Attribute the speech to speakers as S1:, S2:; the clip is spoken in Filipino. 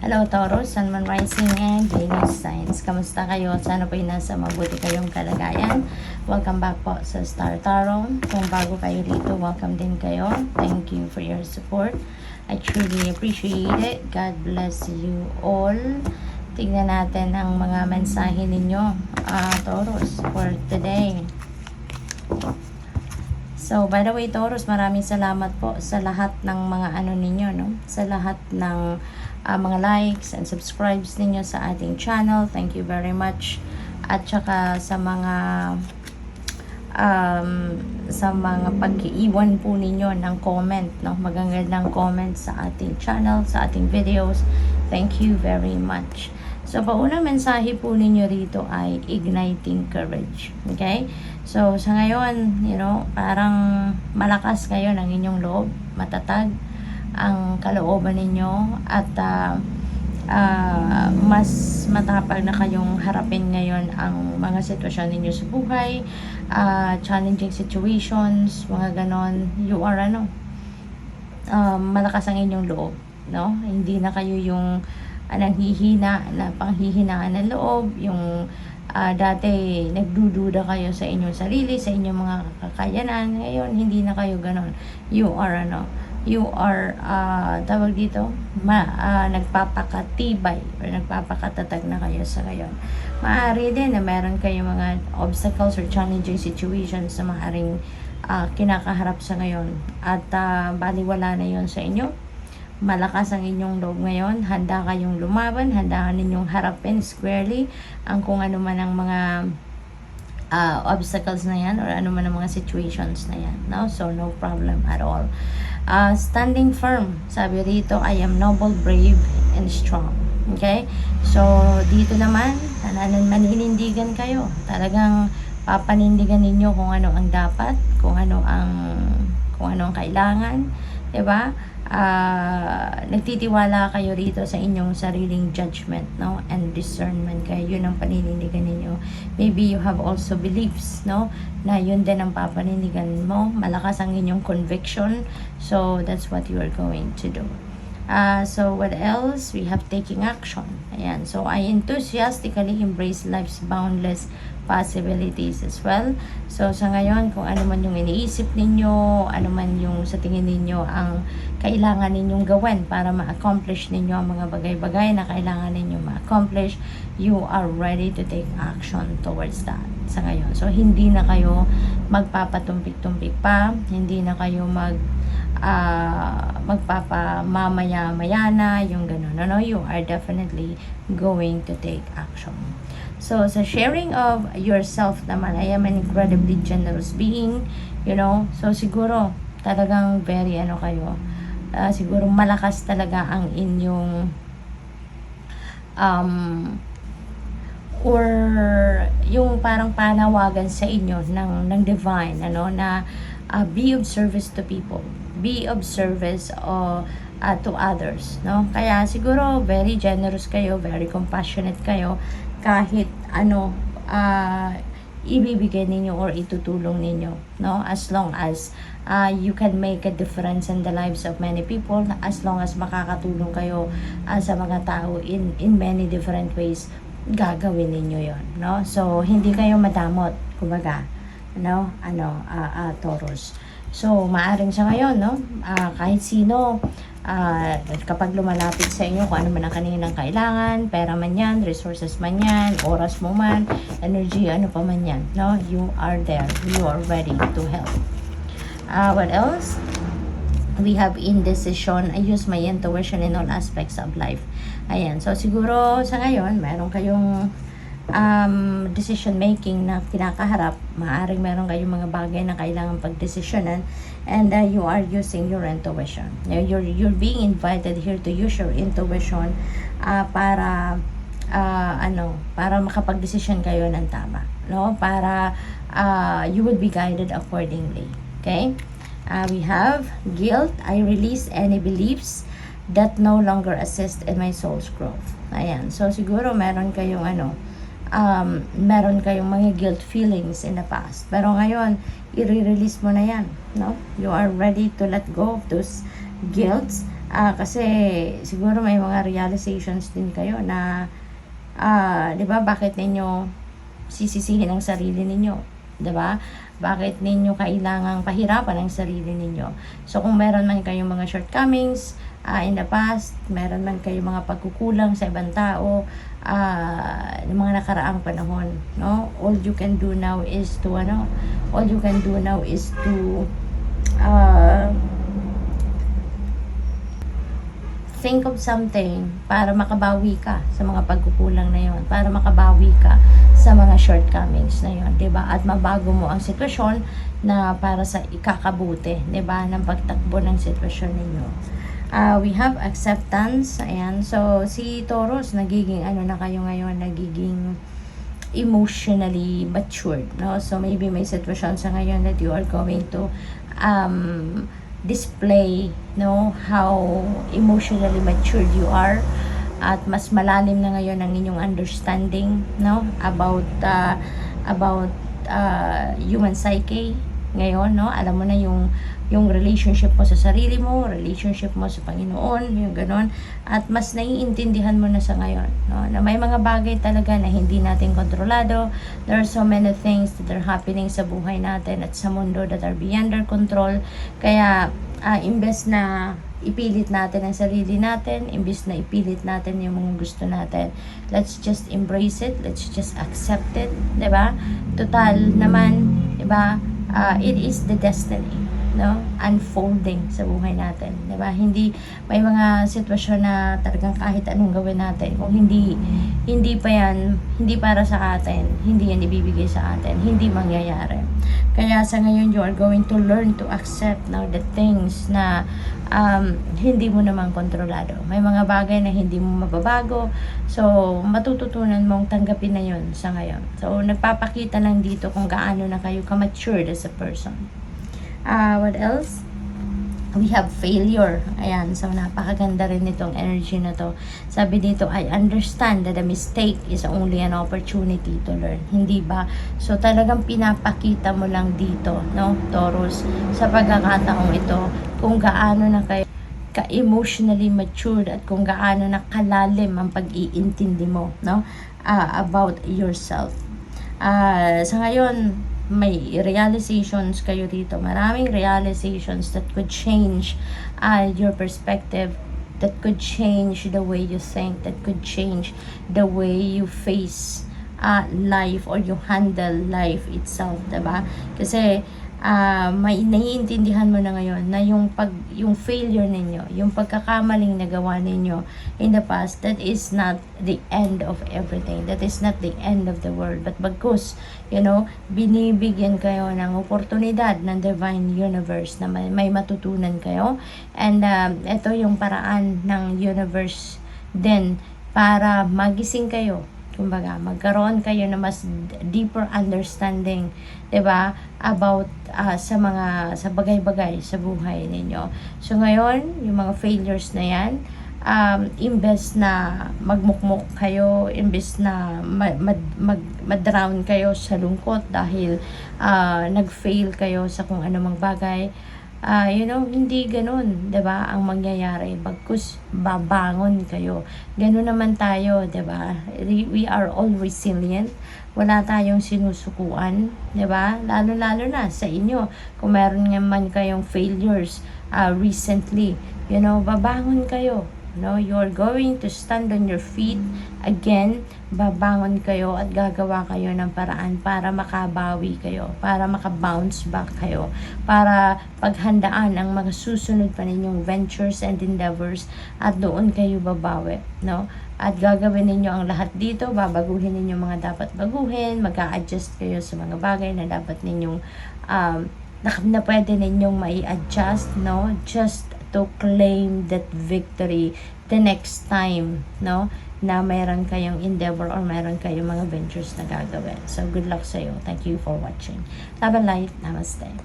S1: Hello Taurus, Sun, Moon, Rising, and Venus Signs. Kamusta kayo? Sana po'y nasa mabuti kayong kalagayan. Welcome back po sa Star Tarot. Kung bago kayo dito, welcome din kayo. Thank you for your support. I truly appreciate it. God bless you all. Tignan natin ang mga mensahe ninyo, Taurus, for today. So, by the way, Taurus, maraming salamat po sa lahat ng mga ninyo, no? Sa lahat ng mga likes and subscribes ninyo sa ating channel. Thank you very much. At saka sa mga pag-iwan po ninyo ng comment, no? Magagandang comment sa ating channel, sa ating videos. Thank you very much. So, paunang mensahe po ninyo rito ay igniting courage. Okay? So, sa ngayon, parang malakas kayo ng inyong loob, matatag ang kalooban ninyo, at mas matapag na kayong harapin ngayon ang mga sitwasyon ninyo sa buhay, challenging situations, mga ganon. You are malakas ang inyong loob, no? Hindi na kayo yung nanghihina, na panghihinaan ng loob, yung dati nagdududa kayo sa inyong sarili, sa inyong mga kakayanan. Ngayon hindi na kayo ganon. You are tawag dito, nagpapakatibay or nagpapakatatag na kayo sa ngayon. Maaari din na meron kayong mga obstacles or challenging situations na maaaring kinakaharap sa ngayon, at baliwala na yon sa inyo. Malakas ang inyong loob ngayon, handa kayong lumaban, handa ninyong harapin squarely ang kung ano man ang mga obstacles na yan, or ano man ang mga situations na yan, no? So, no problem at all. Standing firm, sabi rito, I am noble, brave, and strong. Okay? So, dito naman, maninindigan kayo. Talagang papanindigan ninyo kung ano ang dapat, kung ano ang kailangan, diba? Nagtitiwala kayo rito sa inyong sariling judgment, no, and discernment kayo. Yun ang paninindigan ninyo. Maybe you have also beliefs, no, na yun din ang papanindigan mo. Malakas ang inyong conviction, so that's what you are going to do. So what else? We have taking action. Ayan. So I enthusiastically embrace life's boundless possibilities as well. So sa ngayon, kung ano man yung iniisip ninyo, ano man yung sa tingin ninyo ang kailangan ninyong gawin para ma-accomplish ninyo ang mga bagay-bagay na kailangan ninyo ma-accomplish, you are ready to take action towards that sa ngayon. So hindi na kayo magpapatumpik-tumpik pa, hindi na kayo magpapamamaya-maya na, yung gano'n. No, you are definitely going to take action. So, sa sharing of yourself naman, I am an incredibly generous being, So, siguro, talagang very kayo. Siguro, malakas talaga ang inyong or yung parang panawagan sa inyo ng divine, na be of service to people. Be of service to others, no? Kaya siguro very generous kayo, very compassionate kayo, kahit ibibigay ninyo or itutulong ninyo, no? As long as you can make a difference in the lives of many people, as long as makakatulong kayo sa mga tao in many different ways, gagawin ninyo yon, no? So hindi kayo madamot, kumbaga, Taurus. So maaring sa ngayon, no, kahit sino, kapag lumalapit sa inyo, kung ano man ang kanilang kailangan, pera man yan, resources man yan, oras mo man, energy, ano pa man yan, no? You are there. You are ready to help. What else? We have indecision. I use my intuition in all aspects of life. Ayan. So, siguro sa ngayon, meron kayong decision making na kinakaharap. Maaring meron kayong mga bagay na kailangan pagdesisyonan, and you are using your intuition. You're being invited here to use your intuition para makapagdesisyon kayo ng tama, no? Para you will be guided accordingly. Okay? We have guilt. I release any beliefs that no longer assist in my soul's growth. Ayan. So, siguro meron kayong meron kayong mga guilt feelings in the past. Pero ngayon, i-release mo na yan, no? You are ready to let go of those guilts Kasi siguro may mga realizations din kayo na 'di ba, bakit ninyo sisisihin ang sarili ninyo, 'di ba? Bakit ninyo kailangang pahirapan ang sarili ninyo? So kung meron man kayong mga shortcomings in the past, meron man kayong mga pagkukulang sa ibang tao ng mga nakaraang panahon, no? All you can do now is to think of something para makabawi ka sa mga pagkukulang na yon, para makabawi ka sa mga shortcomings na yon, 'di ba? At mabago mo ang sitwasyon na para sa ikakabuti, 'di ba, ng pagtakbo ng sitwasyon ninyo. We have acceptance. Ayan. So si Taurus, nagiging na kayo ngayon, nagiging emotionally matured, no? So maybe may sitwasyon sa ngayon that you are going to display, no, how emotionally matured you are, at mas malalim na ngayon ang inyong understanding, no, about human psyche ngayon, no? Alam mo na yung relationship mo sa sarili mo, relationship mo sa Panginoon, yung ganon. At mas naiintindihan mo na sa ngayon, no, na may mga bagay talaga na hindi natin kontrolado. There are so many things that are happening sa buhay natin at sa mundo that are beyond our control. Kaya imbes na ipilit natin ang sarili natin, imbes na ipilit natin yung mga gusto natin, let's just embrace it, let's just accept it, 'di ba? Total naman, 'di ba? It is the destiny, no, unfolding sa buhay natin, 'di ba? Hindi may mga sitwasyon na talagang kahit anong gawin natin, kung hindi pa yan, hindi para sa atin, hindi yan ibibigay sa atin, hindi mangyayari. Kaya sa ngayon, you are going to learn to accept now the things na hindi mo naman kontrolado. May mga bagay na hindi mo mababago, so matututunan mong tanggapin na yun sa ngayon. So nagpapakita lang dito kung gaano na kayo ka-matured as a person. What else? We have failure. Ayan, so napakaganda rin nitong energy na to. Sabi dito, I understand that a mistake is only an opportunity to learn. Hindi ba? So talagang pinapakita mo lang dito, no, Taurus, sa pagkakataong ito, kung gaano na kayo ka-emotionally matured at kung gaano na kalalim ang pag-iintindi mo, no, about yourself. Sa ngayon, may realizations kayo dito. Maraming realizations that could change your perspective, that could change the way you think, that could change the way you face life or you handle life itself, diba? Kasi may naiintindihan mo na ngayon na yung failure ninyo, yung pagkakamaling nagawa ninyo in the past, that is not the end of everything, that is not the end of the world, but bagkus, binibigyan kayo ng oportunidad ng divine universe na may matutunan kayo, and ito yung paraan ng universe din para magising kayo. Kumbaga, magkaroon kayo na mas deeper understanding, 'di ba, about sa bagay-bagay sa buhay ninyo. So ngayon, yung mga failures na 'yan, imbes na magmukmok kayo, imbes na mag-drown kayo sa lungkot dahil nag-fail kayo sa kung anumang bagay, hindi ganun, 'di ba, ang mangyayari. Bagkus babangon kayo. Ganun naman tayo, 'di ba? We are all resilient. Wala tayong sinusukuan, 'di ba? Lalo na sa inyo. Kung meron naman kayong failures recently, babangon kayo. You're going to stand on your feet again, babangon kayo at gagawa kayo ng paraan para makabawi kayo, para makabounce back kayo, para paghandaan ang mga susunod pa ninyong ventures and endeavors, at doon kayo babawi, at gagawin ninyo ang lahat dito, babaguhin ninyo mga dapat baguhin, mag-a-adjust kayo sa mga bagay na dapat ninyong na pwede ninyong mai-adjust, just to claim that victory the next time, na meron kayong endeavor or meron kayong mga ventures na gagawin. So good luck sa iyo. Thank you for watching. Love and light. Namaste.